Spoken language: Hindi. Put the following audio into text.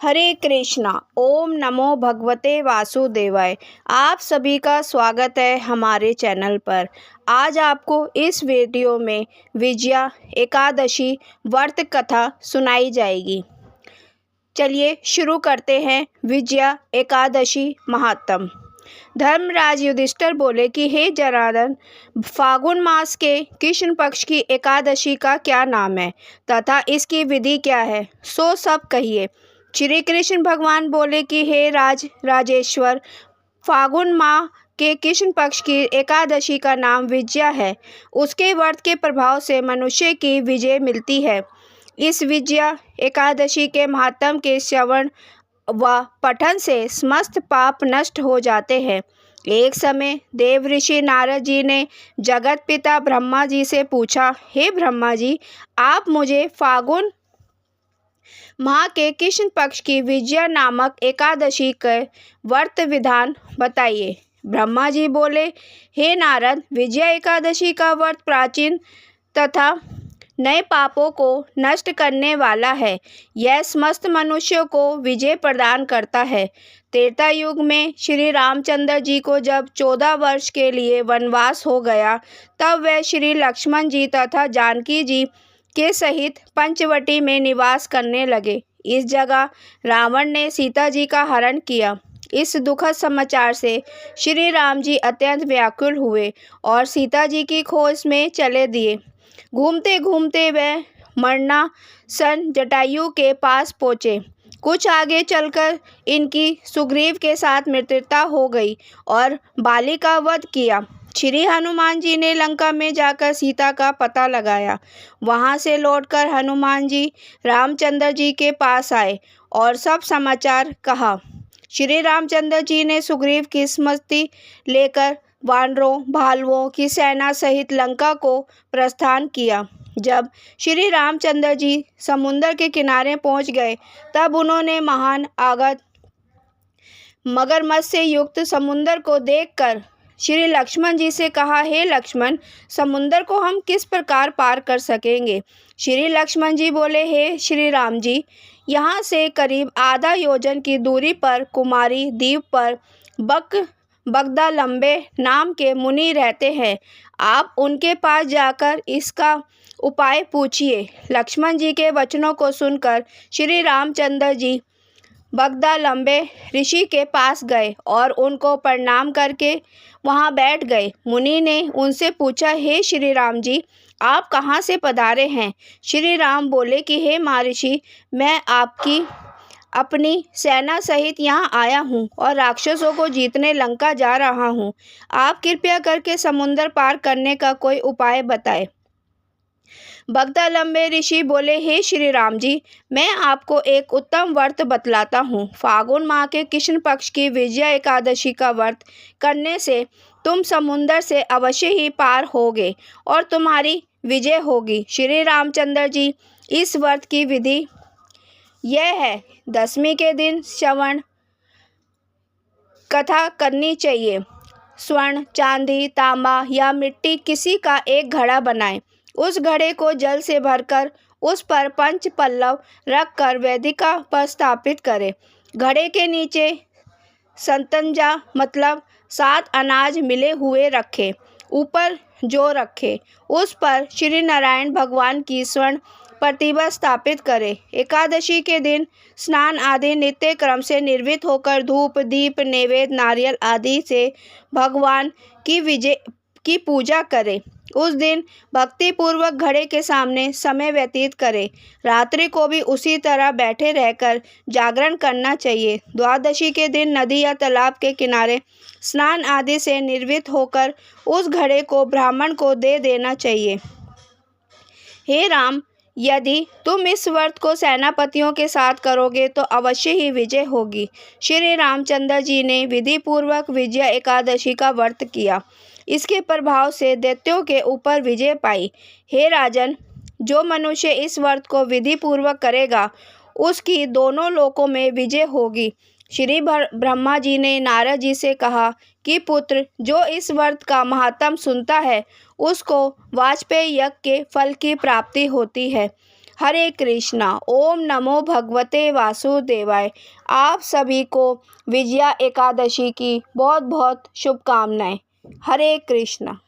हरे कृष्णा। ओम नमो भगवते वासुदेवाय। आप सभी का स्वागत है हमारे चैनल पर। आज आपको इस वीडियो में विजया एकादशी व्रत कथा सुनाई जाएगी। चलिए शुरू करते हैं विजया एकादशी महात्म। धर्मराज युधिष्ठिर बोले कि हे जनार्दन, फागुन मास के कृष्ण पक्ष की एकादशी का क्या नाम है तथा इसकी विधि क्या है, सो सब कहिए। श्री कृष्ण भगवान बोले कि हे राजेश्वर, फागुन माह के कृष्ण पक्ष की एकादशी का नाम विजया है। उसके व्रत के प्रभाव से मनुष्य की विजय मिलती है। इस विजया एकादशी के महात्म के श्रवण व पठन से समस्त पाप नष्ट हो जाते हैं। एक समय देव ऋषि नारद जी ने जगत पिता ब्रह्मा जी से पूछा, हे ब्रह्मा जी, आप मुझे फागुन माह के कृष्ण पक्ष की विजया नामक एकादशी के व्रत विधान बताइए। ब्रह्मा जी बोले, हे नारद, विजया एकादशी का व्रत प्राचीन तथा नए पापों को नष्ट करने वाला है। यह समस्त मनुष्यों को विजय प्रदान करता है। त्रेता युग में श्री रामचंद्र जी को जब 14 वर्ष के लिए वनवास हो गया, तब वह श्री लक्ष्मण जी तथा जानकी जी के सहित पंचवटी में निवास करने लगे। इस जगह रावण ने सीता जी का हरण किया। इस दुखद समाचार से श्री राम जी अत्यंत व्याकुल हुए और सीता जी की खोज में चले दिए। घूमते घूमते वह मरणासन जटायु के पास पहुँचे। कुछ आगे चलकर इनकी सुग्रीव के साथ मित्रता हो गई और बाली का वध किया। श्री हनुमान जी ने लंका में जाकर सीता का पता लगाया। वहां से लौटकर हनुमान जी रामचंद्र जी के पास आए और सब समाचार कहा। श्री रामचंद्र जी ने सुग्रीव की स्मृति लेकर वानरों भालुओं की सेना सहित लंका को प्रस्थान किया। जब श्री रामचंद्र जी समुद्र के किनारे पहुंच गए, तब उन्होंने महान आगत मगरमच्छ से युक्त समुद्र को देखकर श्री लक्ष्मण जी से कहा, हे लक्ष्मण, समुद्र को हम किस प्रकार पार कर सकेंगे। श्री लक्ष्मण जी बोले, हे श्री राम जी, यहाँ से करीब आधा योजन की दूरी पर कुमारी द्वीप पर बगदा लंबे नाम के मुनि रहते हैं। आप उनके पास जाकर इसका उपाय पूछिए। लक्ष्मण जी के वचनों को सुनकर श्री रामचंद्र जी बगदा लंबे ऋषि के पास गए और उनको प्रणाम करके वहां बैठ गए। मुनि ने उनसे पूछा, हे श्री राम जी, आप कहाँ से पधारे हैं। श्री राम बोले कि हे महर्षि, मैं आपकी अपनी सेना सहित यहाँ आया हूँ और राक्षसों को जीतने लंका जा रहा हूँ। आप कृपया करके समुद्र पार करने का कोई उपाय बताएं। बगदा लंबे ऋषि बोले, हे श्री राम जी, मैं आपको एक उत्तम व्रत बतलाता हूँ। फागुन माह के कृष्ण पक्ष की विजया एकादशी का व्रत करने से तुम समुद्र से अवश्य ही पार होगे और तुम्हारी विजय होगी। श्री रामचंद्र जी, इस व्रत की विधि यह है, दशमी के दिन श्रवण कथा करनी चाहिए। स्वर्ण, चांदी, तांबा या मिट्टी किसी का एक घड़ा बनाएं। उस घड़े को जल से भरकर उस पर पंच पल्लव रखकर वेदिका पर स्थापित करें। घड़े के नीचे संतंजा मतलब 7 अनाज मिले हुए रखें। ऊपर जो रखे उस पर श्री नारायण भगवान की स्वर्ण प्रतिमा स्थापित करें। एकादशी के दिन स्नान आदि नित्य क्रम से निर्वित होकर धूप दीप नैवेद्य नारियल आदि से भगवान की विजय की पूजा करें। उस दिन भक्ति पूर्वक घड़े के सामने समय व्यतीत करें। रात्रि को भी उसी तरह बैठे रहकर जागरण करना चाहिए। द्वादशी के दिन नदी या तालाब के किनारे स्नान आदि से निर्वित होकर उस घड़े को ब्राह्मण को दे देना चाहिए। हे राम, यदि तुम इस व्रत को सेनापतियों के साथ करोगे तो अवश्य ही विजय होगी। श्री रामचंद्र जी ने विधि पूर्वक विजया एकादशी का व्रत किया। इसके प्रभाव से दैत्यों के ऊपर विजय पाई। हे राजन, जो मनुष्य इस व्रत को विधि पूर्वक करेगा, उसकी दोनों लोकों में विजय होगी। श्री ब्रह्मा जी ने नारद जी से कहा कि पुत्र, जो इस व्रत का महात्म सुनता है, उसको वाजपेय यज्ञ के फल की प्राप्ति होती है। हरे कृष्णा। ओम नमो भगवते वासुदेवाय। आप सभी को विजया एकादशी की बहुत बहुत शुभकामनाएं। हरे कृष्णा।